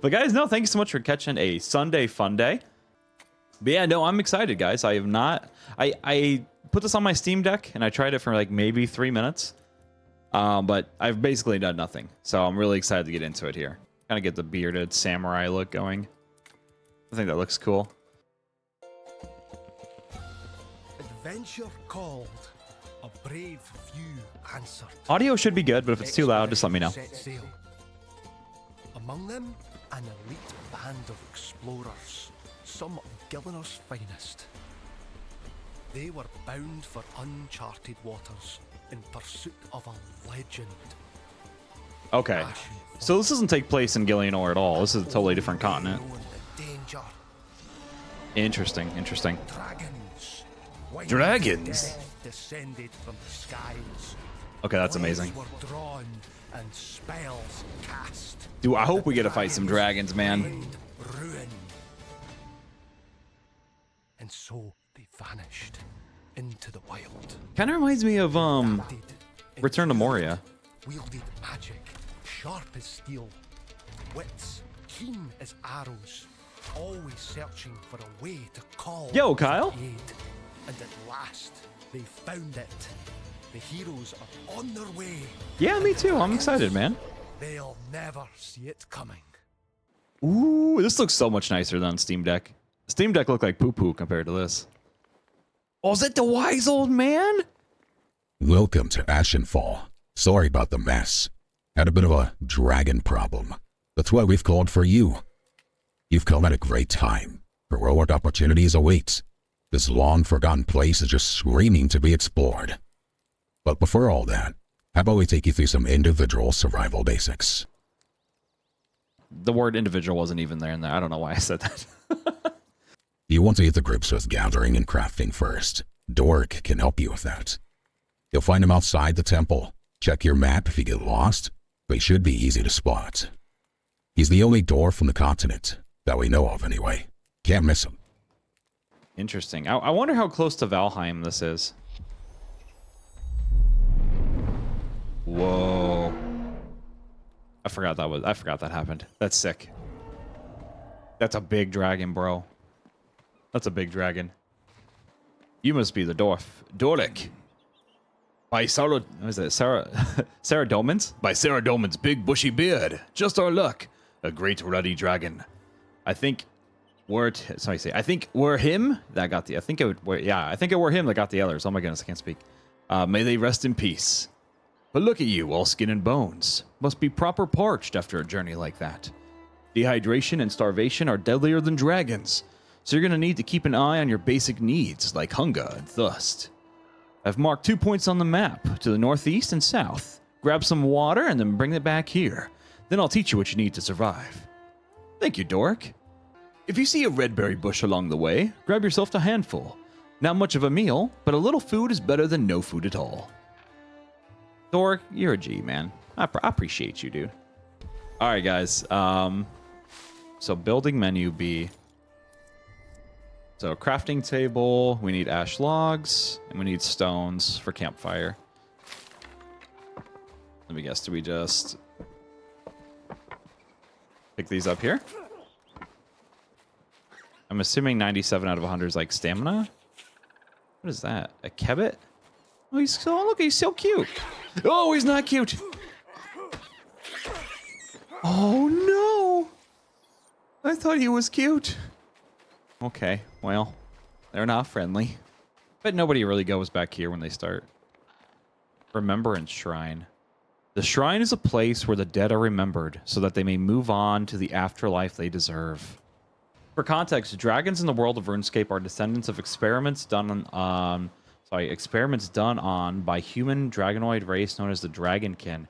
But guys, no, thank you so much for catching a Sunday fun day. But yeah, no, I'm excited, guys. I have not... I put this on my Steam Deck, and I tried it for like maybe 3 minutes. But I've basically done nothing. So I'm really excited to get into it here. Kind of get the bearded samurai look going. I think that looks cool. Adventure called. A brave few answered. Audio should be good, but if it's too loud, just let me know. Set sail. Among them, an elite band of explorers, some of Gillinor's finest. They were bound for uncharted waters in pursuit of a legend. Okay, so this doesn't take place in Gillianor at all. This is a totally different continent. Interesting, interesting. Dragons? Descended from the skies. Okay, that's amazing. Were drawn and spells cast. Dude, I hope we get to fight some dragons, man. Ruin. And so they vanished into the wild. Kind of reminds me of Return to Moria. Wielded magic, sharp as steel, wits keen as arrows, always searching for a way to call. Yo, Kyle. Aid. And at last, they found it. The heroes are on their way. Yeah, me too. I'm excited, man. They'll never see it coming. Ooh, this looks so much nicer than Steam Deck. Steam Deck looked like poo-poo compared to this. Oh, is it the wise old man? Welcome to Ashenfall. Sorry about the mess. Had a bit of a dragon problem. That's why we've called for you. You've come at a great time. Heroic opportunities await. This long-forgotten place is just screaming to be explored. But before all that, how about we take you through some individual survival basics? The word individual wasn't even there in there. I don't know why I said that. You want to get to grips with gathering and crafting first. Doric can help you with that. You'll find him outside the temple. Check your map if you get lost, but he should be easy to spot. He's the only dwarf from the continent, that we know of anyway. Can't miss him. Interesting. I wonder how close to Valheim this is. Whoa. I forgot that happened. That's sick. That's a big dragon, bro. That's a big dragon. You must be the dwarf. Doric. By Sarah... What is it? Sarah Domans? By Sarah Doman's big bushy beard. Just our luck. A great ruddy dragon. I think... I think we're him that got the... I think it were him that got the others. Oh my goodness, I can't speak. May they rest in peace. But look at you, all skin and bones. Must be proper parched after a journey like that. Dehydration and starvation are deadlier than dragons. So you're going to need to keep an eye on your basic needs, like hunger and thirst. I've marked 2 points on the map, to the northeast and south. Grab some water and then bring it back here. Then I'll teach you what you need to survive. Thank you, Doric. If you see a redberry bush along the way, grab yourself a handful. Not much of a meal, but a little food is better than no food at all. Doric, you're a G, man. I appreciate you, dude. All right, guys. So building menu B. So crafting table, we need ash logs, and we need stones for campfire. Let me guess, do we just pick these up here? I'm assuming 97 out of 100 is like stamina. What is that? A kebbit? Oh, he's so cute. Oh, he's not cute. Oh no! I thought he was cute. Okay, well, they're not friendly. But nobody really goes back here when they start. Remembrance Shrine. The shrine is a place where the dead are remembered so that they may move on to the afterlife they deserve. For context, dragons in the world of RuneScape are descendants of experiments done on by human dragonoid race known as the Dragonkin.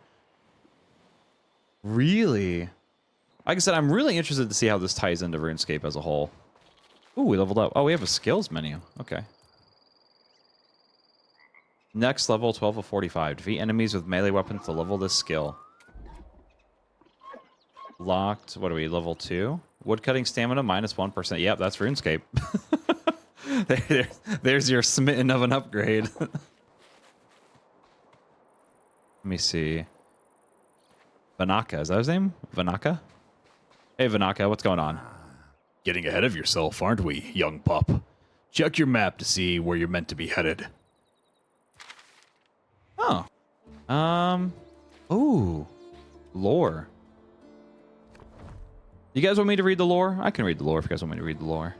Really? Like I said, I'm really interested to see how this ties into RuneScape as a whole. Ooh, we leveled up. Oh, we have a skills menu. Okay. Next level, 12 of 45. Defeat enemies with melee weapons to level this skill. Locked. What are we, level 2? Woodcutting stamina, minus 1%. Yep, that's RuneScape. There's your smitten of an upgrade. Let me see. Vanaka, is that his name? Vanaka? Hey, Vanaka, what's going on? Getting ahead of yourself, aren't we, young pup? Check your map to see where you're meant to be headed. Oh. Ooh. Lore. You guys want me to read the lore? I can read the lore if you guys want me to read the lore.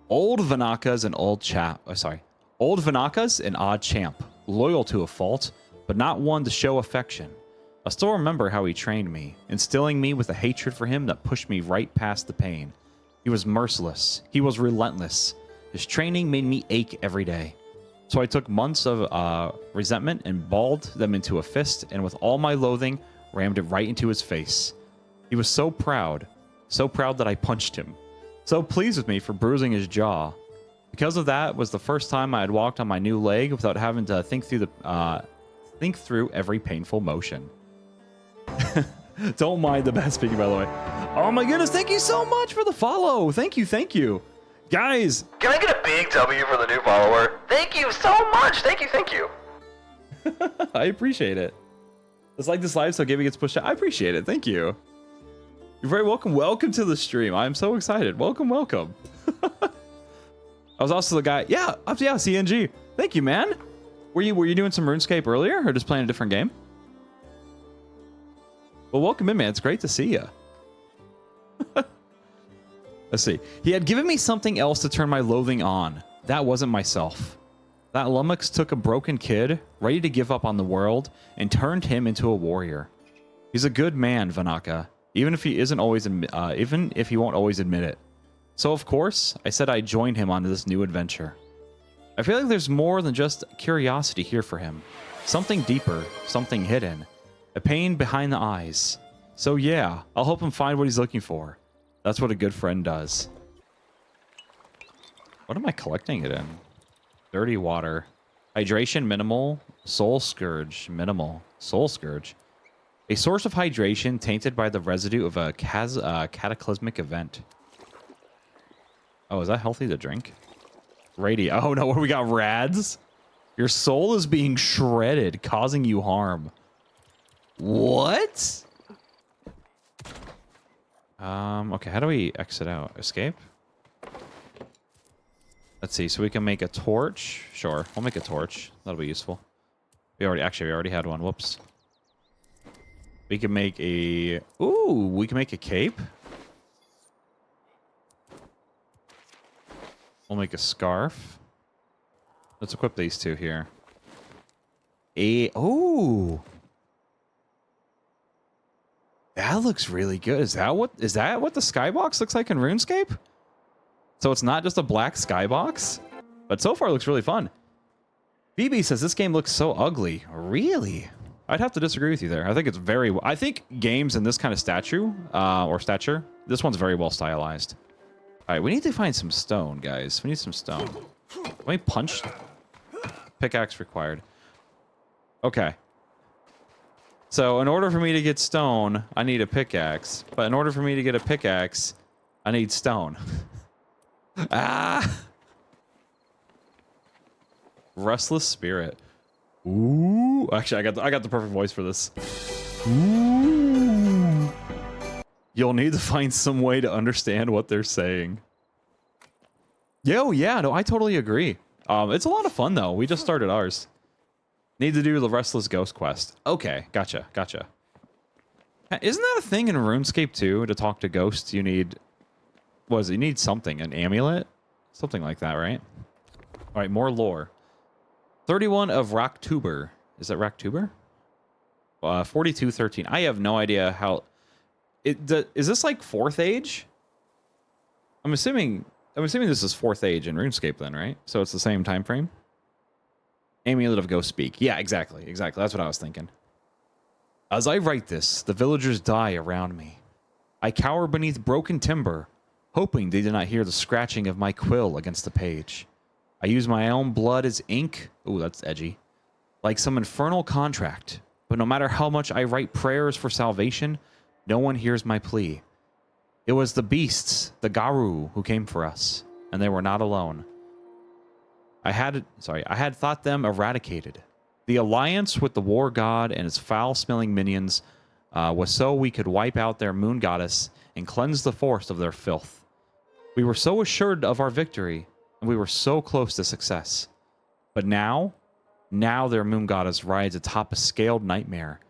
Old Vanaka's an old chap. Oh, sorry. Old Vanaka's an odd champ, loyal to a fault, but not one to show affection. I still remember how he trained me, instilling me with a hatred for him that pushed me right past the pain. He was merciless. He was relentless. His training made me ache every day. So I took months of resentment and balled them into a fist, and with all my loathing, rammed it right into his face. He was so proud that I punched him. So pleased with me for bruising his jaw. Because of that was the first time I had walked on my new leg without having to think through every painful motion. Don't mind the bad speaking, by the way. Oh my goodness, thank you so much for the follow. Thank you. Guys. Can I get a big W for the new follower? Thank you so much. Thank you. I appreciate it. It's like this live, so giving gets pushed out. I appreciate it. Thank you. You're very welcome. Welcome to the stream. I'm so excited. Welcome. I was also the guy. Yeah, CNG. Thank you, man. Were you doing some RuneScape earlier, or just playing a different game? Well, welcome in, man. It's great to see you. Let's see. He had given me something else to turn my loathing on. That wasn't myself. That lummox took a broken kid, ready to give up on the world, and turned him into a warrior. He's a good man, Vanaka, even if he won't always admit it. So of course, I said I'd join him on this new adventure. I feel like there's more than just curiosity here for him. Something deeper, something hidden. A pain behind the eyes. So yeah, I'll help him find what he's looking for. That's what a good friend does. What am I collecting it in? Dirty water. Hydration minimal. Soul Scourge minimal. Soul Scourge. A source of hydration tainted by the residue of a cataclysmic event. Oh, is that healthy to drink? Oh no, we got rads? Your soul is being shredded, causing you harm. What? Okay, how do we exit out? Escape? Let's see, so we can make a torch. Sure, we'll make a torch. That'll be useful. We already had one. Whoops. We can make a... Ooh, we can make a cape. We'll make a scarf. Let's equip these two here. Ooh. That looks really good. Is that what the skybox looks like in RuneScape? So it's not just a black skybox? But so far it looks really fun. BB says this game looks so ugly. Really? I'd have to disagree with you there. I think it's I think games in this kind of stature, this one's very well stylized. All right, we need to find some stone, guys. We need some stone. Let me punch. Pickaxe required. Okay. So in order for me to get stone, I need a pickaxe. But in order for me to get a pickaxe, I need stone. Ah! Restless spirit. Ooh. Actually, I got the perfect voice for this. Ooh. You'll need to find some way to understand what they're saying. Yo, yeah, no, I totally agree. It's a lot of fun though. We just started ours. Need to do the Restless Ghost quest. Okay, gotcha. Isn't that a thing in RuneScape 2 to talk to ghosts? You need... What is it? You need something. An amulet? Something like that, right? All right, more lore. 31 of Rocktuber. Is that Rocktuber? 4213. I have no idea how... Is this like 4th age? I'm assuming this is 4th age in RuneScape then, right? So it's the same time frame? Amulet of Ghost Speak. Yeah, exactly. That's what I was thinking. As I write this, the villagers die around me. I cower beneath broken timber, hoping they do not hear the scratching of my quill against the page. I use my own blood as ink. Ooh, that's edgy. Like some infernal contract. But no matter how much I write prayers for salvation, no one hears my plea. It was the beasts, the Garu, who came for us, and they were not alone. I had thought them eradicated. The alliance with the war god and his foul-smelling minions was so we could wipe out their moon goddess and cleanse the forest of their filth. We were so assured of our victory, and we were so close to success. But now their moon goddess rides atop a scaled nightmare,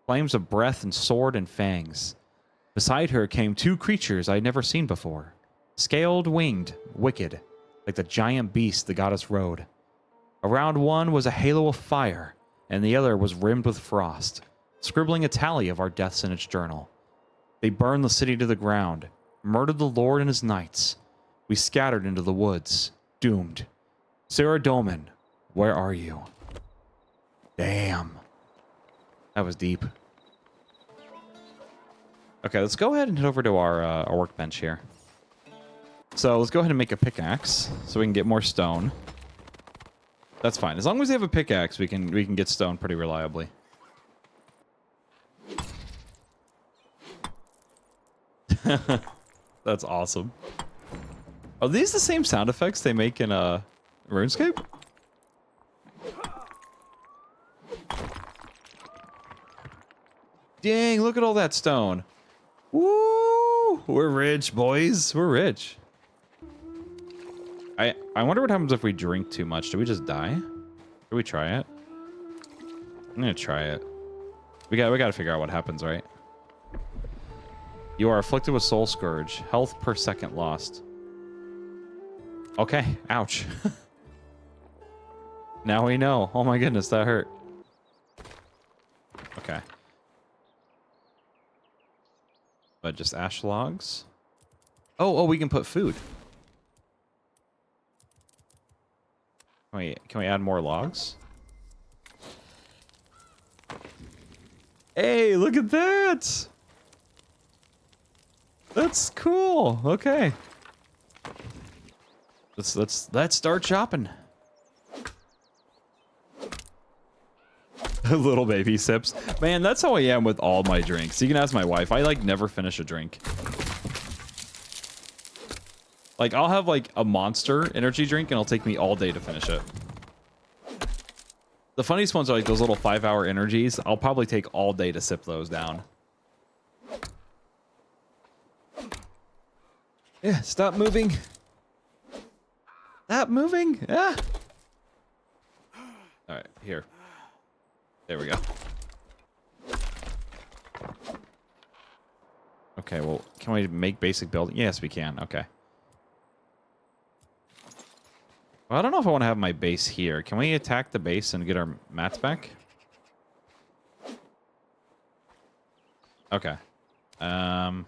flames of breath and sword and fangs. Beside her came two creatures I had never seen before, scaled, winged, wicked, like the giant beast the goddess rode. Around one was a halo of fire, and the other was rimmed with frost, scribbling a tally of our deaths in its journal. They burned the city to the ground, murdered the Lord and his knights. We scattered into the woods, doomed. Sarah Dolman, where are you? Damn. That was deep. Okay, let's go ahead and head over to our workbench here. So let's go ahead and make a pickaxe so we can get more stone. That's fine. As long as we have a pickaxe, we can get stone pretty reliably. That's awesome. Are these the same sound effects they make in RuneScape? Dang, look at all that stone. Woo! We're rich, boys. We're rich. I wonder what happens if we drink too much. Do we just die? Should we try it? I'm gonna try it. We gotta figure out what happens, right? You are afflicted with Soul Scourge. Health per second lost. Okay. Ouch. Now we know. Oh my goodness, that hurt. Okay. But just ash logs? Oh, we can put food. Can we add more logs? Hey, look at that! That's cool. Okay. Let's start shopping. Little baby sips. Man, that's how I am with all my drinks. You can ask my wife. I like never finish a drink. Like I'll have like a Monster energy drink and it'll take me all day to finish it. The funniest ones are like those little 5-hour energies. I'll probably take all day to sip those down. Yeah, stop moving. Stop moving. Ah. All right, here. There we go. Okay, well, can we make basic building? Yes, we can. Okay. Well, I don't know if I want to have my base here. Can we attack the base and get our mats back? Okay. I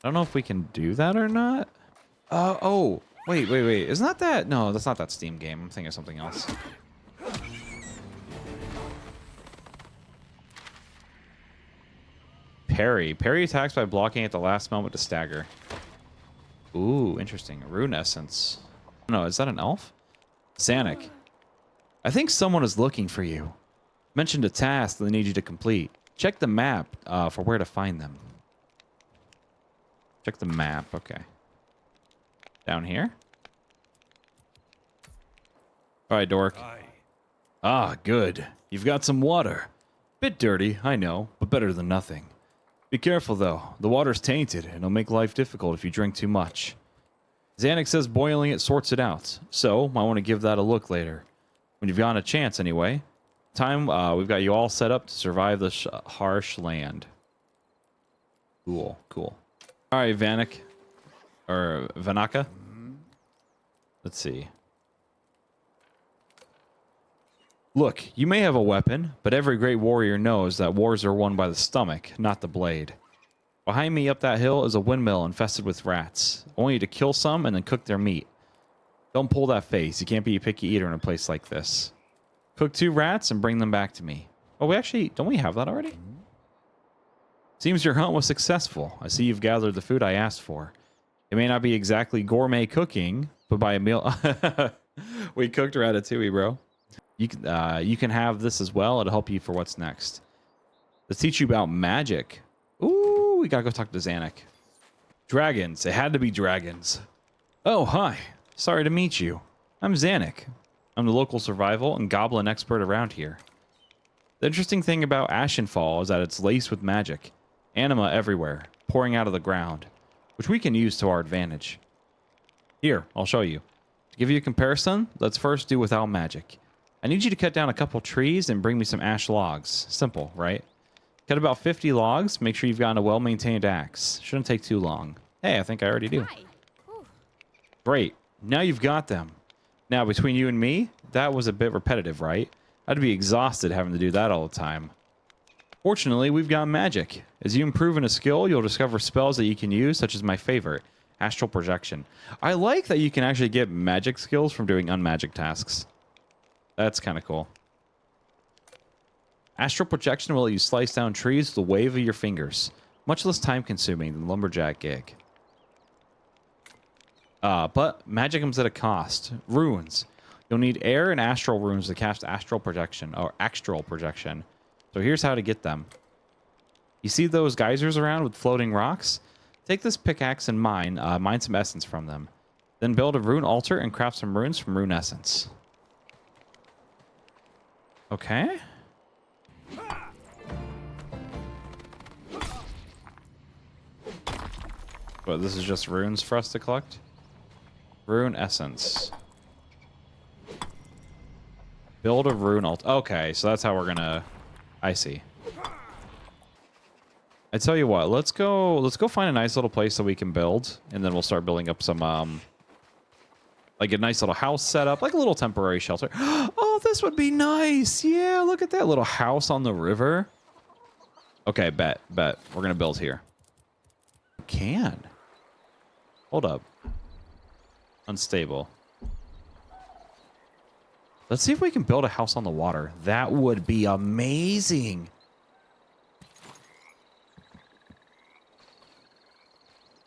don't know if we can do that or not. Oh, wait. Isn't that? No, that's not that Steam game. I'm thinking of something else. Parry. Parry attacks by blocking at the last moment to stagger. Ooh, interesting. Rune essence. No, is that an elf? Zanuck. I think someone is looking for you. Mentioned a task they need you to complete. Check the map for where to find them. Check the map. Okay. Down here? All right, Doric. Ah, good. You've got some water. Bit dirty, I know, but better than nothing. Be careful, though. The water's tainted, and it'll make life difficult if you drink too much. Zanuck says boiling it sorts it out, so might want to give that a look later. When you've gotten a chance, anyway. We've got you all set up to survive this harsh land. Cool. All right, Vanek. Or Vanaka. Let's see. Look, you may have a weapon, but every great warrior knows that wars are won by the stomach, not the blade. Behind me up that hill is a windmill infested with rats. I want you to kill some and then cook their meat. Don't pull that face. You can't be a picky eater in a place like this. Cook 2 rats and bring them back to me. Oh, don't we have that already? Seems your hunt was successful. I see you've gathered the food I asked for. It may not be exactly gourmet cooking, but by a meal... We cooked ratatouille, bro. You can have this as well. It'll help you for what's next. Let's teach you about magic. Ooh, we gotta go talk to Zanuck. Dragons. It had to be dragons. Oh, hi. Sorry to meet you. I'm Zanuck. I'm the local survival and goblin expert around here. The interesting thing about Ashenfall is that it's laced with magic. Anima everywhere, pouring out of the ground, which we can use to our advantage. Here, I'll show you. To give you a comparison, let's first do without magic. I need you to cut down a couple trees and bring me some ash logs. Simple, right? Cut about 50 logs. Make sure you've gotten a well-maintained axe. Shouldn't take too long. Hey, I think I already do. Great. Now you've got them. Now, between you and me, that was a bit repetitive, right? I'd be exhausted having to do that all the time. Fortunately, we've got magic. As you improve in a skill, you'll discover spells that you can use, such as my favorite, Astral Projection. I like that you can actually get magic skills from doing unmagic tasks. That's kind of cool. Astral Projection will let you slice down trees with the wave of your fingers. Much less time-consuming than lumberjack gig. But magic comes at a cost. Runes. You'll need air and astral runes to cast Astral Projection, or Astral Projection. So here's how to get them. You see those geysers around with floating rocks? Take this pickaxe and mine some essence from them. Then build a rune altar and craft some runes from rune essence. Okay. But this is just runes for us to collect? Rune essence. Build a rune altar. Okay, so that's how we're gonna... I see. I tell you what, let's go find a nice little place that we can build, and then we'll start building up some like a nice little house setup, like a little temporary shelter. Oh, this would be nice. Yeah, look at that little house on the river. Okay, bet. We're gonna build here. We can. Hold up. Unstable. Let's see if we can build a house on the water. That would be amazing.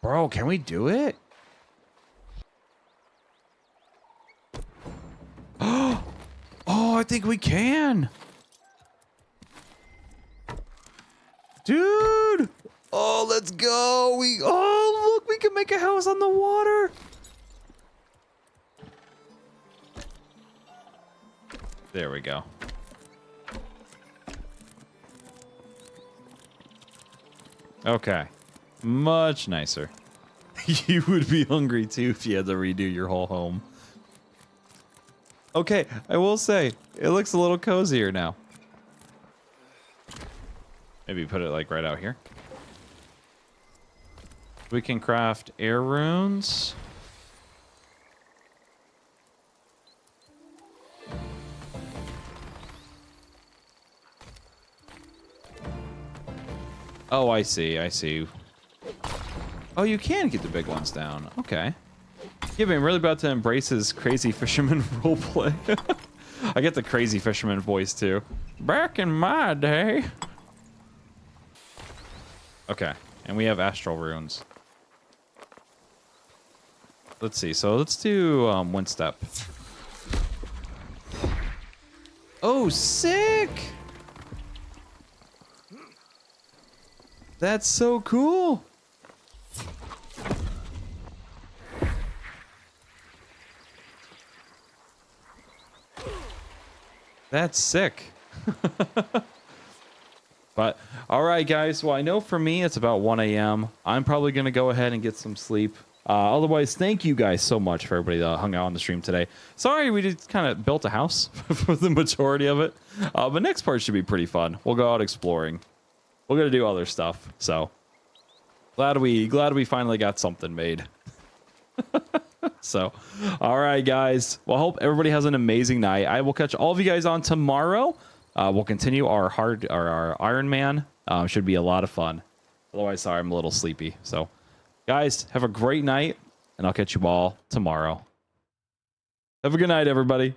Bro, can we do it? Oh, I think we can. Dude. Oh, let's go. Oh, look, we can make a house on the water. There we go. Okay. Much nicer. You would be hungry too if you had to redo your whole home. Okay, I will say, it looks a little cozier now. Maybe put it like right out here. We can craft air runes. Oh, I see. Oh, you can get the big ones down. Okay. Yeah, but I'm really about to embrace his crazy fisherman roleplay. I get the crazy fisherman voice too. Back in my day. Okay, and we have astral runes. Let's see. So let's do one step. Oh, sick! That's so cool. That's sick. But all right, guys. Well, I know for me it's about 1 a.m. I'm probably gonna go ahead and get some sleep. Otherwise, thank you guys so much for everybody that hung out on the stream today. Sorry, we just kind of built a house for the majority of it. But next part should be pretty fun. We'll go out exploring. We're gonna do other stuff. So glad we finally got something made. So, all right, guys. Well, I hope everybody has an amazing night. I will catch all of you guys on tomorrow. We'll continue our Iron Man. Should be a lot of fun. Otherwise, sorry, I'm a little sleepy. So, guys, have a great night, and I'll catch you all tomorrow. Have a good night, everybody.